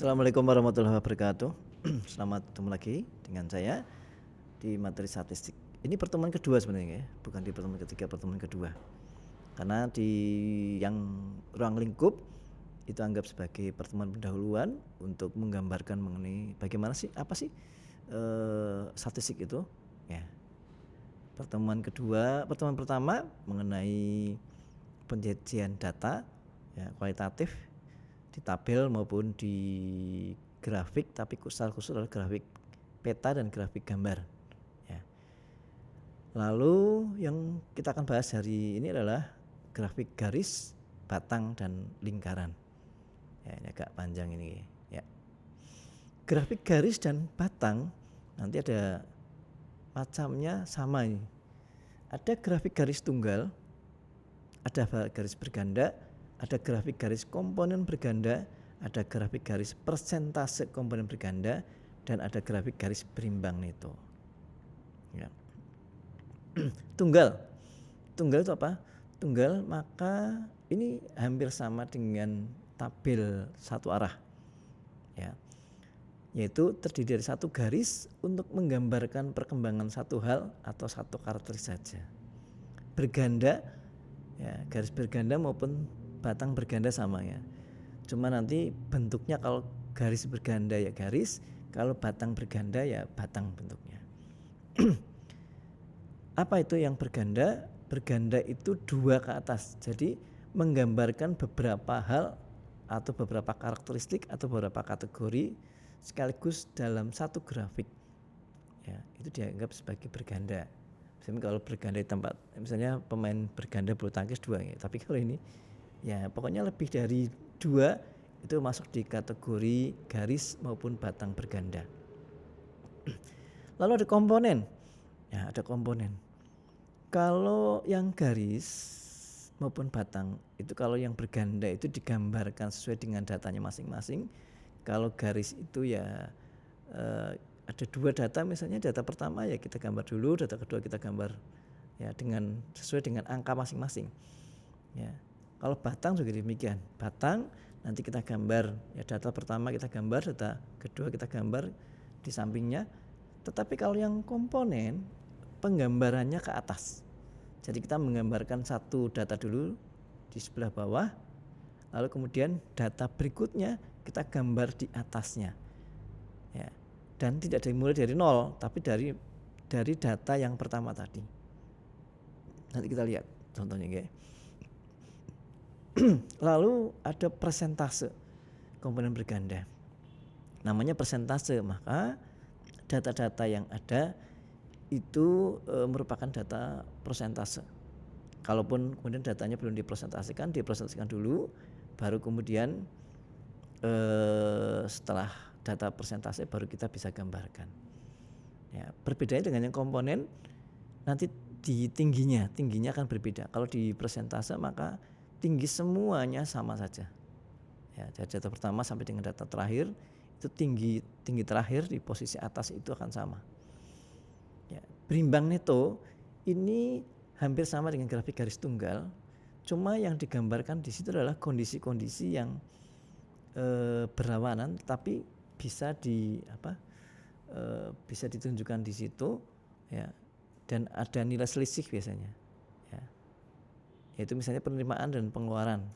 Assalamualaikum warahmatullahi wabarakatuh. Selamat ketemu lagi dengan saya di materi statistik. Ini pertemuan kedua sebenarnya ya, bukan di pertemuan ketiga, pertemuan kedua. Karena di yang ruang lingkup itu anggap sebagai pertemuan pendahuluan untuk menggambarkan mengenai bagaimana sih, apa sih statistik itu ya. Pertemuan pertama mengenai penyajian data ya, kualitatif di tabel maupun di grafik, tapi khusus adalah grafik peta dan grafik gambar ya. Lalu yang kita akan bahas hari ini adalah grafik garis, batang, dan lingkaran ya. Ini agak panjang ini ya. Grafik garis dan batang nanti ada macamnya sama ini. Ada grafik garis tunggal, ada garis berganda, ada grafik garis komponen berganda, ada grafik garis persentase komponen berganda, dan ada grafik garis berimbang neto. Ya. Tunggal itu apa? Tunggal maka ini hampir sama dengan tabel satu arah, ya, yaitu terdiri dari satu garis untuk menggambarkan perkembangan satu hal atau satu karakter saja. Berganda, ya, garis berganda maupun batang berganda sama ya. Cuma nanti bentuknya kalau garis berganda ya garis, kalau batang berganda ya batang bentuknya. Apa itu yang berganda? Berganda itu dua ke atas. Jadi menggambarkan beberapa hal atau beberapa karakteristik atau beberapa kategori sekaligus dalam satu grafik. Ya, itu dianggap sebagai berganda. Misalnya kalau berganda di tempat, misalnya pemain berganda bulu tangkis dua ya. Tapi kalau ini ya pokoknya lebih dari dua itu masuk di kategori garis maupun batang berganda. Lalu ada komponen. Ya, ada komponen. Kalau yang garis maupun batang itu kalau yang berganda itu digambarkan sesuai dengan datanya masing-masing. Kalau garis itu ya ada dua data, misalnya data pertama ya kita gambar dulu, data kedua kita gambar ya dengan sesuai dengan angka masing-masing. Ya. Kalau batang juga demikian. Batang nanti kita gambar ya, data pertama kita gambar, data kedua kita gambar di sampingnya. Tetapi kalau yang komponen penggambarannya ke atas. Jadi kita menggambarkan satu data dulu di sebelah bawah, lalu kemudian data berikutnya kita gambar di atasnya. Ya. Dan tidak dimulai dari nol, tapi dari data yang pertama tadi. Nanti kita lihat contohnya ya. Lalu ada persentase komponen berganda. Namanya persentase, maka data-data yang ada itu merupakan data persentase. Kalaupun kemudian datanya belum dipresentasikan dulu, baru kemudian setelah data persentase baru kita bisa gambarkan. Ya, berbedanya dengan yang komponen, nanti di tingginya akan berbeda. Kalau di persentase maka tinggi semuanya sama saja. Ya, dari data pertama sampai dengan data terakhir itu tinggi terakhir di posisi atas itu akan sama. Ya, berimbang neto ini hampir sama dengan grafik garis tunggal, cuma yang digambarkan di situ adalah kondisi-kondisi yang berlawanan, tapi bisa bisa ditunjukkan di situ, ya, dan ada nilai selisih biasanya. Yaitu misalnya penerimaan dan pengeluaran,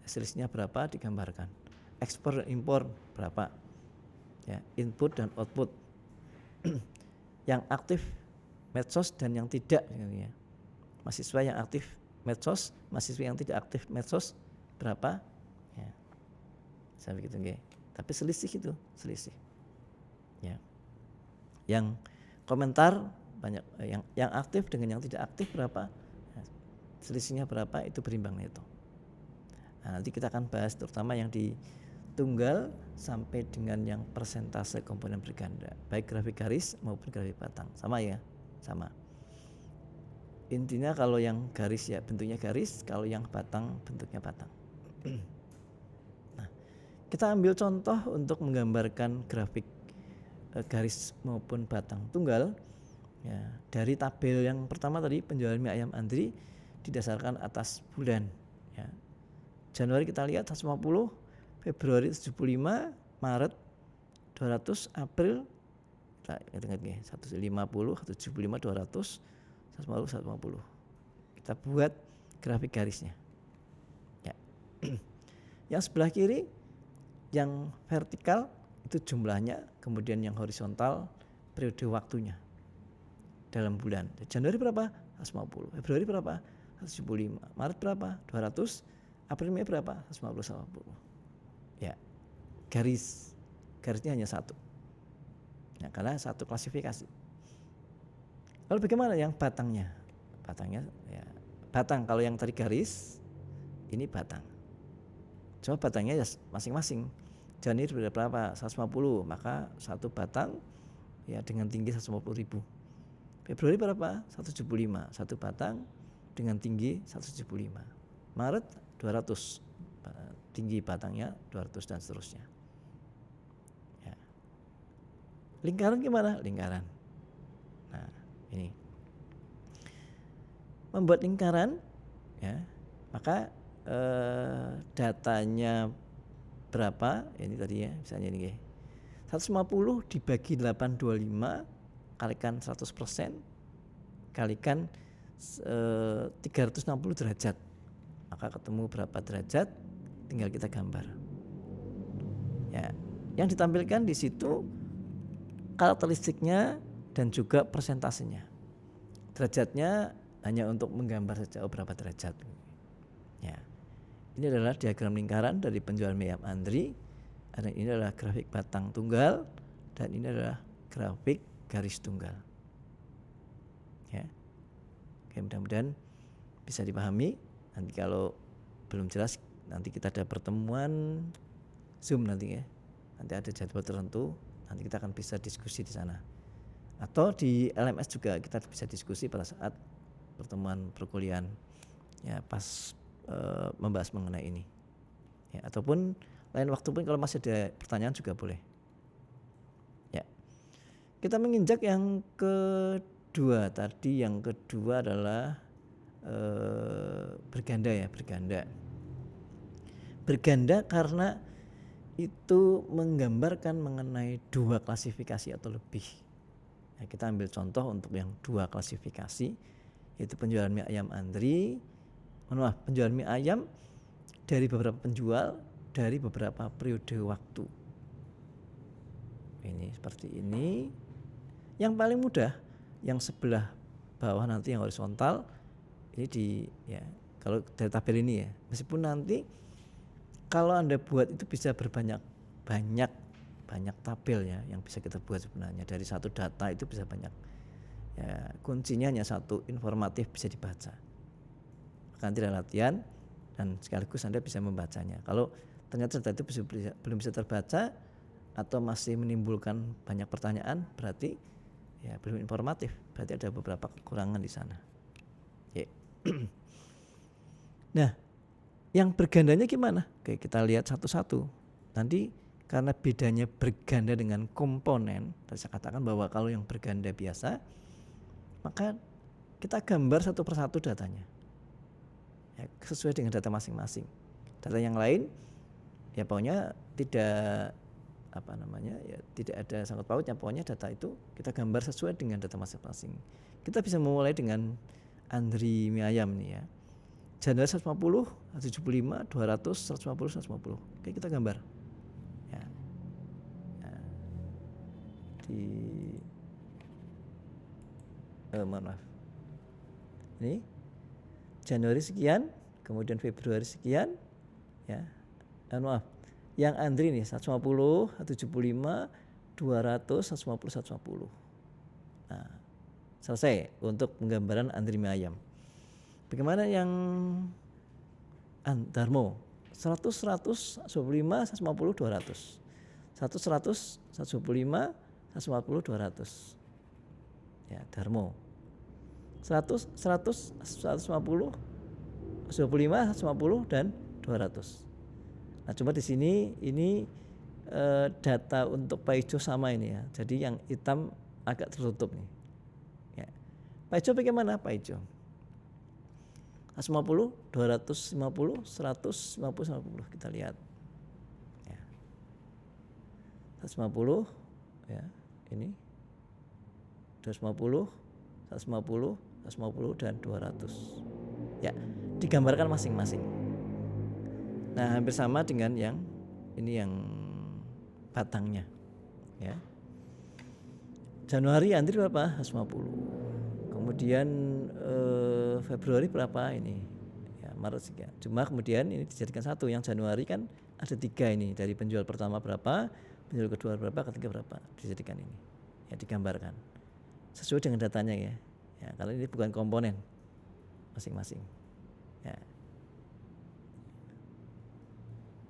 selisihnya berapa digambarkan, ekspor dan impor berapa, ya, input dan output, yang aktif medsos dan yang tidak, ya. Mahasiswa yang aktif medsos, mahasiswa yang tidak aktif medsos berapa, ya, saya begitu ya. Tapi selisih itu ya. Yang komentar banyak, yang aktif dengan yang tidak aktif berapa, selisihnya berapa, itu berimbang neto. Nah, nanti kita akan bahas terutama yang di tunggal sampai dengan yang persentase komponen berganda, baik grafik garis maupun grafik batang. Sama ya, sama. Intinya kalau yang garis ya bentuknya garis, kalau yang batang bentuknya batang. Nah, kita ambil contoh untuk menggambarkan grafik garis maupun batang tunggal. Ya, dari tabel yang pertama tadi penjualan mie ayam Andri didasarkan atas bulan. Ya. Januari kita lihat 150, Februari 75, Maret 200, April kita ingat nih 150, 175, 200, 150, 150. Kita buat grafik garisnya. Ya. Yang sebelah kiri yang vertikal itu jumlahnya, kemudian yang horizontal periode waktunya dalam bulan. Januari berapa? 150. Februari berapa? 175. Maret berapa? 200. April, Mei berapa? 150, 150. Ya, garisnya hanya satu. Ya, karena satu klasifikasi. Lalu bagaimana yang batangnya? Batangnya ya, batang kalau yang tadi garis, ini batang. Coba batangnya ya masing-masing. Januari berapa? 150, maka satu batang ya dengan tinggi 150.000. Februari berapa? 175, satu batang dengan tinggi 175. Maret 200, tinggi batangnya 200 dan seterusnya. Ya. Lingkaran gimana? Lingkaran. Nah, ini. Membuat lingkaran ya, maka datanya berapa? Ini tadi ya, misalnya ini 150 dibagi 825 kalikan 100% kalikan 360 derajat. Maka ketemu berapa derajat? Tinggal kita gambar. Ya, yang ditampilkan di situ karakteristiknya dan juga persentasenya. Derajatnya hanya untuk menggambar saja berapa derajat. Ya. Ini adalah diagram lingkaran dari penjualan mie ayam Andri. Dan ini adalah grafik batang tunggal dan ini adalah grafik garis tunggal. Ya. Oke, mudah-mudahan bisa dipahami. Nanti kalau belum jelas, nanti kita ada pertemuan Zoom nanti ya. Nanti ada jadwal tertentu, nanti kita akan bisa diskusi di sana. Atau di LMS juga kita bisa diskusi pada saat pertemuan perkuliahan ya pas membahas mengenai ini. Ya, ataupun lain waktu pun kalau masih ada pertanyaan juga boleh. Ya. Kita menginjak yang kedua tadi. Yang kedua adalah berganda ya, berganda. Berganda karena itu menggambarkan mengenai dua klasifikasi atau lebih. Ya, kita ambil contoh untuk yang dua klasifikasi, yaitu penjualan mie ayam Andri. Penjualan mie ayam dari beberapa penjual dari beberapa periode waktu. Ini seperti ini. Yang paling mudah yang sebelah bawah nanti yang horizontal ini ya kalau dari tabel ini ya, meskipun nanti kalau Anda buat itu bisa banyak tabel ya yang bisa kita buat sebenarnya. Dari satu data itu bisa banyak. Ya, kuncinya hanya satu, informatif, bisa dibaca. Nanti ada latihan dan sekaligus Anda bisa membacanya. Kalau ternyata data itu belum bisa terbaca atau masih menimbulkan banyak pertanyaan, berarti ya belum informatif, berarti ada beberapa kekurangan di sana. Ya. Nah, yang bergandanya gimana? Oke, kita lihat satu-satu. Nanti karena bedanya berganda dengan komponen, tadi saya katakan bahwa kalau yang berganda biasa, maka kita gambar satu persatu datanya. Ya, sesuai dengan data masing-masing. Data yang lain ya pokoknya tidak tidak ada sangkut pautnya, pokoknya data itu kita gambar sesuai dengan data masing-masing. Kita bisa memulai dengan Andri mie ayam nih ya. Januari 150, 175, 200, 150, 150. Oke, kita gambar. Ya. Nah, maaf. Ini Januari sekian, kemudian Februari sekian, ya. Maaf. Yang Andri nih 150, 175, 200, 150, 150. Nah, selesai untuk penggambaran Andri mie ayam. Bagaimana yang Darmo? 100, 100, 125, 150, 200. 100, 100, 125, 150, 200. Ya, Darmo. 100, 100, 150, 125, 150 dan 200. Nah, coba di sini ini data untuk Pak Ijo sama ini ya. Jadi yang hitam agak tertutup nih. Ya. Pak Ijo bagaimana Pak Ijo? 150, 250, 150, 150 kita lihat. Ya. 150 ya, ini 250, 150, 150 dan 200. Ya, digambarkan masing-masing. Nah, hampir sama dengan yang ini yang batangnya ya. Januari antri berapa? 150. Kemudian Februari berapa ini? Ya, Maret sekian. Cuma kemudian ini dijadikan satu. Yang Januari kan ada 3 ini, dari penjual pertama berapa, penjual kedua berapa, ketiga berapa, dijadikan ini. Ya, digambarkan sesuai dengan datanya ya. Ya, kalau ini bukan komponen masing-masing. Ya.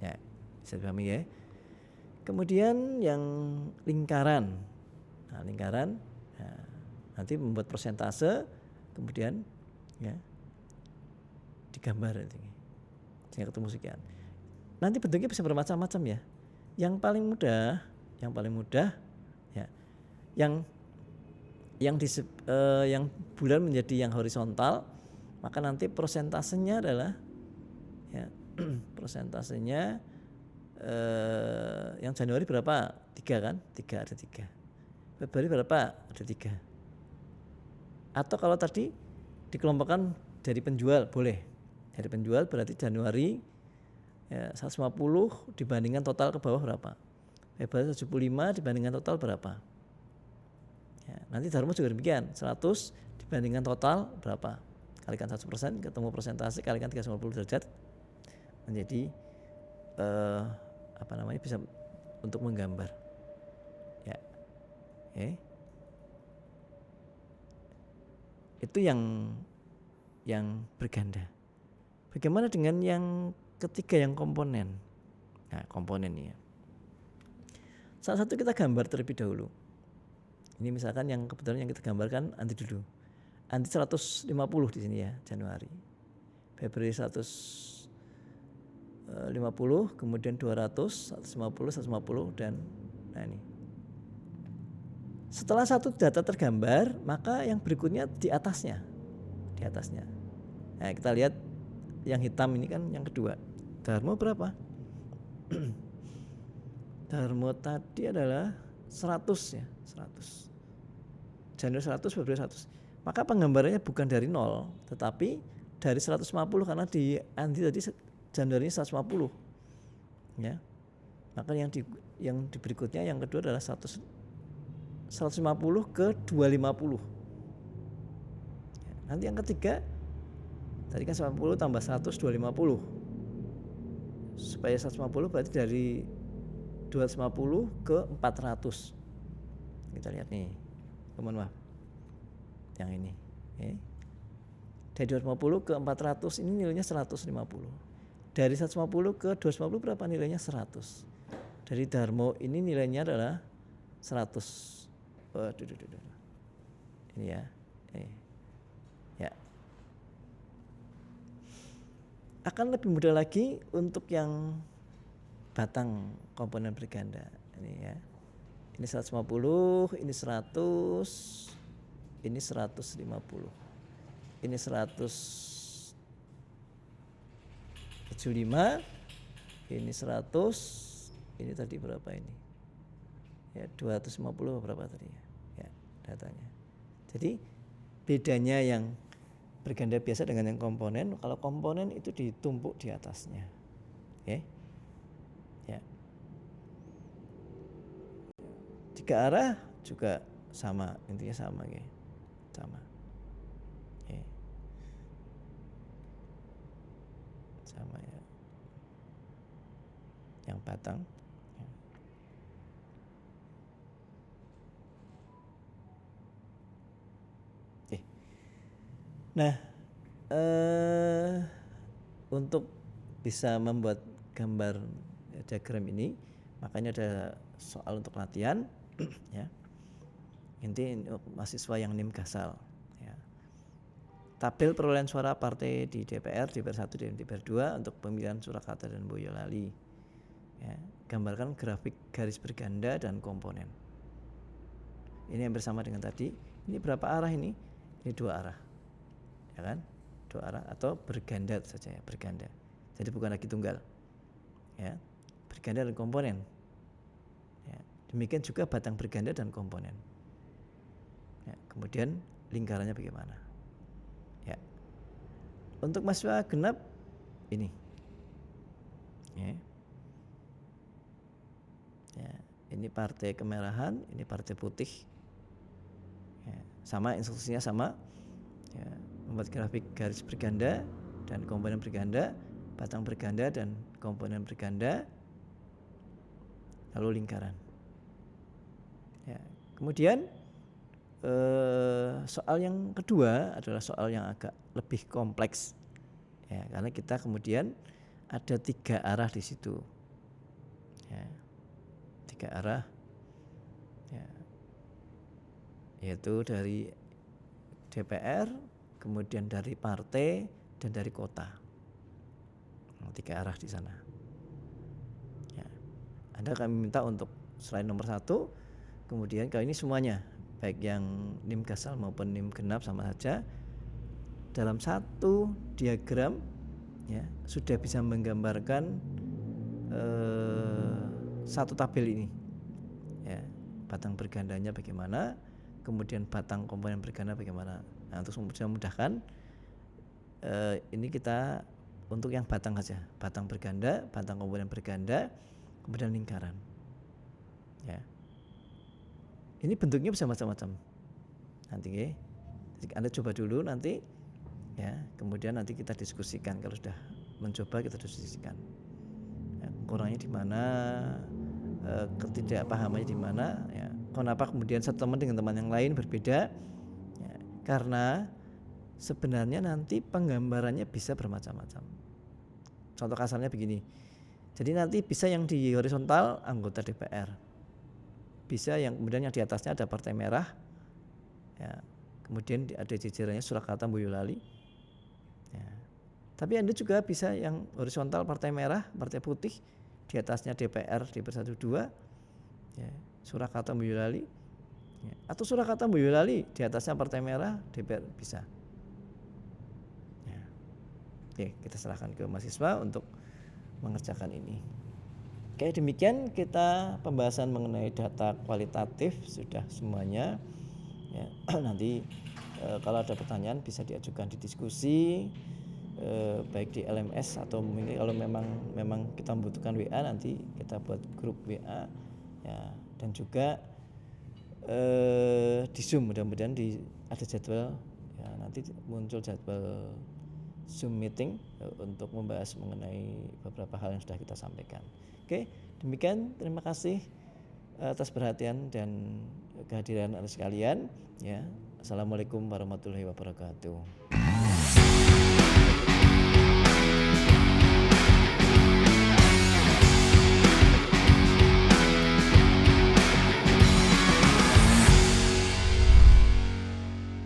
Ya, bisa dipahami ya. Kemudian yang lingkaran. Nah, lingkaran ya, nanti membuat persentase, kemudian ya digambar ini. Sehingga ketemu sekian. Nanti bentuknya bisa bermacam-macam ya. Yang paling mudah ya, yang bulan menjadi yang horizontal, maka nanti persentasenya adalah ya persentasenya yang Januari berapa? 3 kan? 3 ada 3. Februari berapa? Ada 3. Atau kalau tadi dikelompokkan dari penjual boleh. Dari penjual berarti Januari ya, 150 dibandingkan total ke bawah berapa? Februari 75 dibandingkan total berapa? Ya, nanti Dharma juga demikian, 100 dibandingkan total berapa? Kalikan 100%, ketemu persentase, kalikan 350 derajat menjadi bisa untuk menggambar. Ya. Okay. Itu yang berganda. Bagaimana dengan yang ketiga, yang komponen? Nah, komponen ya. Salah satu kita gambar terlebih dahulu. Ini misalkan yang kebetulan yang kita gambarkan anti dulu. Anti 150 di sini ya, Januari. Februari 150, kemudian 200, 150, 150 dan nah ini. Setelah satu data tergambar, maka yang berikutnya di atasnya. Di atasnya. Nah, kita lihat yang hitam ini kan yang kedua. Dharma berapa? Dharma tadi adalah 100 ya, 100. Januari 100, Februari 100. Maka penggambarannya bukan dari 0, tetapi dari 150 karena di anti tadi Januari 150. Ya. Maka yang di berikutnya yang kedua adalah 150 ke 250. Ya. Nanti yang ketiga tadi kan 150 tambah 100 250. Supaya 150 berarti dari 250 ke 400. Kita lihat nih. Mohon maaf. Yang ini. Okay. Dari 250 ke 400 ini nilainya 150. Dari 150 ke 250 berapa nilainya? 100. Dari Dharma ini nilainya adalah 100. Ini ya. Ya. Akan lebih mudah lagi untuk yang batang komponen berganda. Ini ya. Ini 150, ini 100, ini 150. Ini 175, ini 100, ini tadi berapa ini? Ya 250 berapa tadi ya? Ya, datanya. Jadi bedanya yang berganda biasa dengan yang komponen, kalau komponen itu ditumpuk di atasnya. Oke. Ya. 3 arah juga sama, intinya sama ya. Sama. Oke. Sama ya. Yang batang. Ya. Oke. Nah, untuk bisa membuat gambar diagram ini, makanya ada soal untuk latihan ya. Inti mahasiswa yang NIM Gasal ya. Tabel perolehan suara partai di DPR 1 dan DPR 2 untuk pemilihan Surakarta dan Boyolali ya. Gambarkan grafik garis berganda dan komponen. Ini yang bersama dengan tadi. Ini berapa arah ini? Ini 2 arah ya kan, 2 arah atau berganda saja ya, berganda. Jadi bukan lagi tunggal ya, berganda dan komponen ya. Demikian juga batang berganda dan komponen. Ya, kemudian lingkarannya bagaimana? Ya. Untuk mahasiswa genap ini. Ya. Ya, ini partai kemerahan, ini partai putih. Ya, sama instruksinya sama. Ya, membuat grafik garis berganda dan komponen berganda, batang berganda dan komponen berganda, lalu lingkaran. Ya, kemudian soal yang kedua adalah soal yang agak lebih kompleks, ya, karena kita kemudian ada 3 arah di situ, ya, 3 arah, ya, yaitu dari DPR, kemudian dari partai dan dari kota. 3 arah di sana. Ya. Anda kami minta untuk slide nomor 1, kemudian kalau ini semuanya, baik yang NIM Gasal maupun NIM genap sama saja, dalam satu diagram ya sudah bisa menggambarkan satu tabel ini. Ya, batang bergandanya bagaimana, kemudian batang komponen berganda bagaimana. Nah, untuk memudahkan ini kita untuk yang batang saja, batang berganda, batang komponen berganda, kemudian lingkaran. Ya. Ini bentuknya bisa macam-macam. Nanti ya. Jadi Anda coba dulu nanti ya, kemudian nanti kita diskusikan. Kalau sudah mencoba kita diskusikan. Ya, kurangnya di mana, ketidakpahamannya di mana, ya. Kenapa kemudian satu teman dengan teman yang lain berbeda? Ya, karena sebenarnya nanti penggambarannya bisa bermacam-macam. Contoh kasarnya begini. Jadi nanti bisa yang di horizontal anggota DPR. Bisa yang kemudian yang di atasnya ada partai merah, ya, kemudian ada jajarannya Surakarta Boyolali. Ya. Tapi Anda juga bisa yang horizontal partai merah, partai putih, di atasnya DPR 1-2, ya, Surakarta Boyolali, ya. Atau Surakarta Boyolali di atasnya partai merah, DPR bisa. Ya. Oke, kita serahkan ke mahasiswa untuk mengerjakan ini. Oke, demikian kita pembahasan mengenai data kualitatif sudah semuanya. Ya, nanti kalau ada pertanyaan bisa diajukan di diskusi, baik di LMS atau mungkin kalau memang kita membutuhkan WA, nanti kita buat grup WA, ya, dan juga di Zoom, mudah-mudahan ada jadwal, ya, nanti muncul jadwal Zoom meeting untuk membahas mengenai beberapa hal yang sudah kita sampaikan. Oke, demikian, terima kasih atas perhatian dan kehadiran Anda sekalian, ya. Assalamualaikum warahmatullahi wabarakatuh.